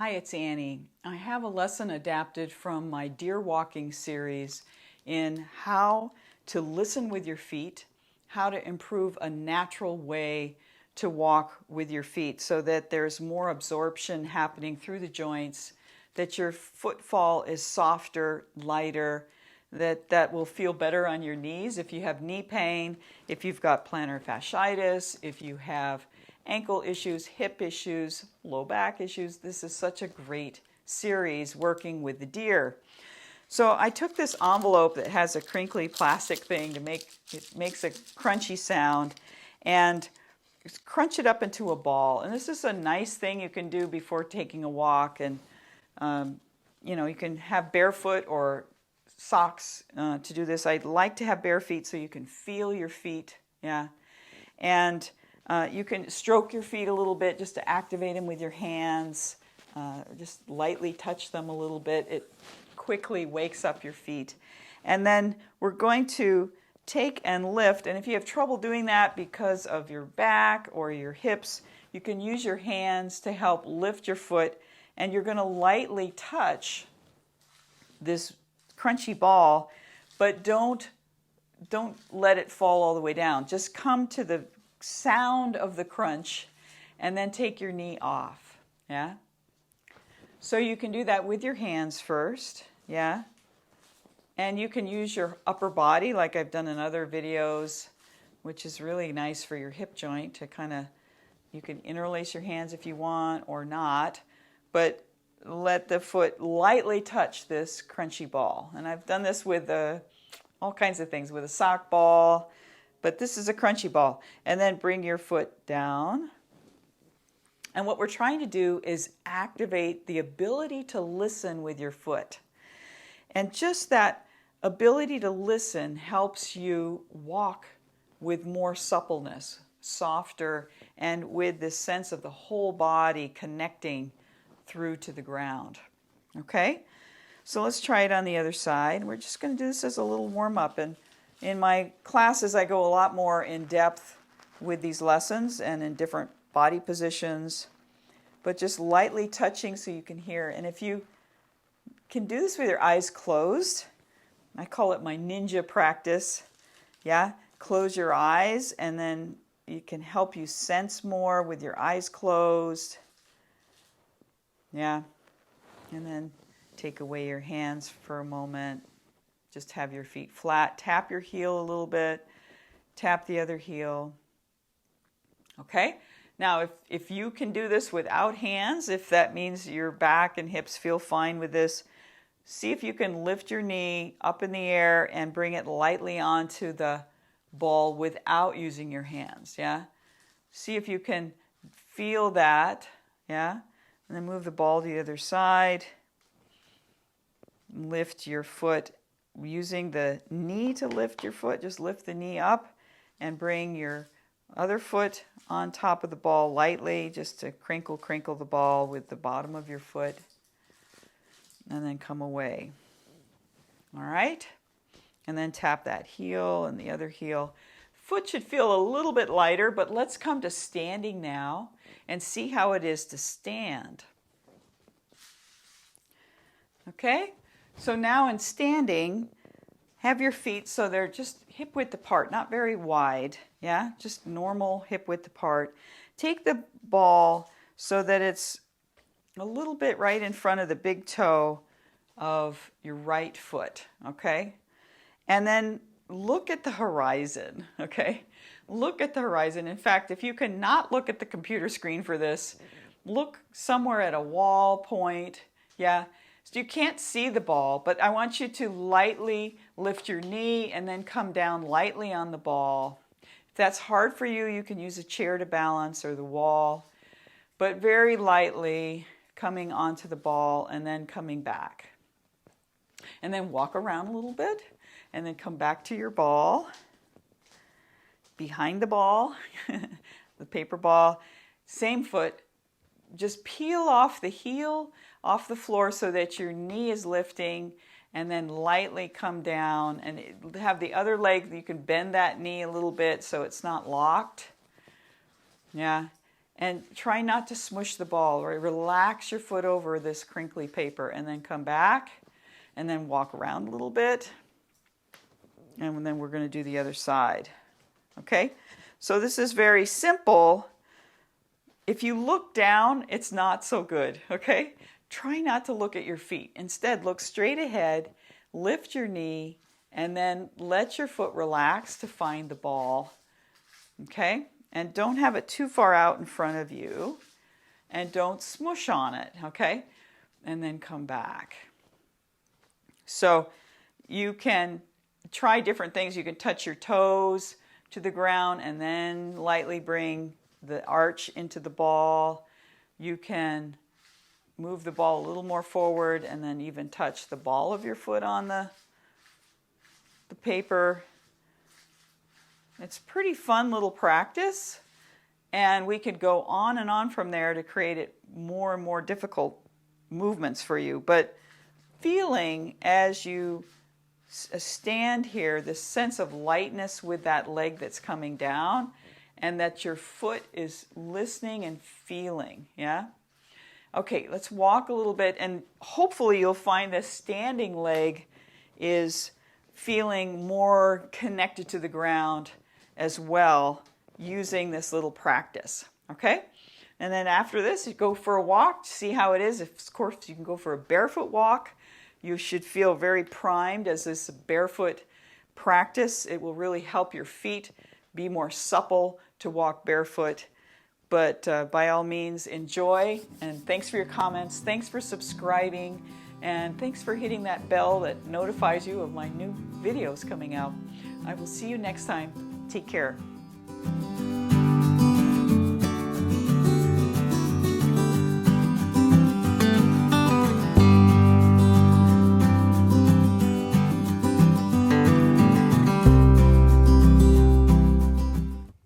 Hi, it's Annie. I have a lesson adapted from my deer walking series in how to listen with your feet, how to improve a natural way to walk with your feet so that there's more absorption happening through the joints, that your footfall is softer, lighter, that will feel better on your knees if you have knee pain, if you've got plantar fasciitis, if you have ankle issues, hip issues, low back issues. This is such a great series working with the deer. So I took this envelope that has a crinkly plastic thing to make it makes a crunchy sound and crunch it up into a ball. And this is a nice thing you can do before taking a walk. And you can have barefoot or socks to do this. I'd like to have bare feet so you can feel your feet. Yeah. And you can stroke your feet a little bit just to activate them with your hands. Just lightly touch them a little bit. It quickly wakes up your feet. And then we're going to take and lift. And if you have trouble doing that because of your back or your hips, you can use your hands to help lift your foot. And you're going to lightly touch this crunchy ball, but don't let it fall all the way down. Just come to the sound of the crunch and then take your knee off. Yeah. So you can do that with your hands first. Yeah. And you can use your upper body like I've done in other videos, which is really nice for your hip joint to you can interlace your hands if you want or not, but let the foot lightly touch this crunchy ball. And I've done this with all kinds of things, with a sock ball, but this is a crunchy ball. And then bring your foot down. And what we're trying to do is activate the ability to listen with your foot. And just that ability to listen helps you walk with more suppleness, softer, and with this sense of the whole body connecting through to the ground. Okay? So let's try it on the other side. We're just going to do this as a little warm-up. And in my classes, I go a lot more in depth with these lessons and in different body positions, but just lightly touching so you can hear. And if you can do this with your eyes closed, I call it my ninja practice. Yeah, close your eyes and then it can help you sense more with your eyes closed. Yeah, and then take away your hands for a moment. Just have your feet flat. Tap your heel a little bit. Tap the other heel. Okay? Now, if you can do this without hands, if that means your back and hips feel fine with this, see if you can lift your knee up in the air and bring it lightly onto the ball without using your hands. Yeah? See if you can feel that. Yeah? And then move the ball to the other side. Lift your foot using the knee to lift your foot. Just lift the knee up and bring your other foot on top of the ball lightly, just to crinkle the ball with the bottom of your foot. And then come away. All right? And then tap that heel and the other heel. Foot should feel a little bit lighter, but let's come to standing now and see how it is to stand. Okay? So now in standing, have your feet so they're just hip width apart, not very wide. Yeah? Just normal hip width apart. Take the ball so that it's a little bit right in front of the big toe of your right foot. Okay? And then look at the horizon. Okay? Look at the horizon. In fact, if you cannot look at the computer screen for this, look somewhere at a wall point. Yeah? So you can't see the ball, but I want you to lightly lift your knee and then come down lightly on the ball. If that's hard for you, you can use a chair to balance or the wall, but very lightly coming onto the ball and then coming back. And then walk around a little bit and then come back to your ball, behind the ball, the paper ball, same foot. Just peel off the heel off the floor so that your knee is lifting and then lightly come down and have the other leg, you can bend that knee a little bit so it's not locked. Yeah. And try not to smush the ball, right? Relax your foot over this crinkly paper and then come back and then walk around a little bit. And then we're going to do the other side. Okay? So this is very simple. If you look down, it's not so good. Okay? Try not to look at your feet. Instead, look straight ahead, lift your knee, and then let your foot relax to find the ball. Okay? And don't have it too far out in front of you. And don't smush on it, okay? And then come back. So you can try different things. You can touch your toes to the ground and then lightly bring the arch into the ball. You can move the ball a little more forward and then even touch the ball of your foot on the paper. It's pretty fun little practice, and we could go on and on from there to create it more and more difficult movements for you. But feeling as you stand here, this sense of lightness with that leg that's coming down, and that your foot is listening and feeling, yeah? Okay, let's walk a little bit, and hopefully you'll find this standing leg is feeling more connected to the ground as well, using this little practice, okay? And then after this, you go for a walk to see how it is. Of course, you can go for a barefoot walk. You should feel very primed as this barefoot practice. It will really help your feet be more supple to walk barefoot. But by all means, enjoy, and thanks for your comments. Thanks for subscribing, and thanks for hitting that bell that notifies you of my new videos coming out. I will see you next time. Take care.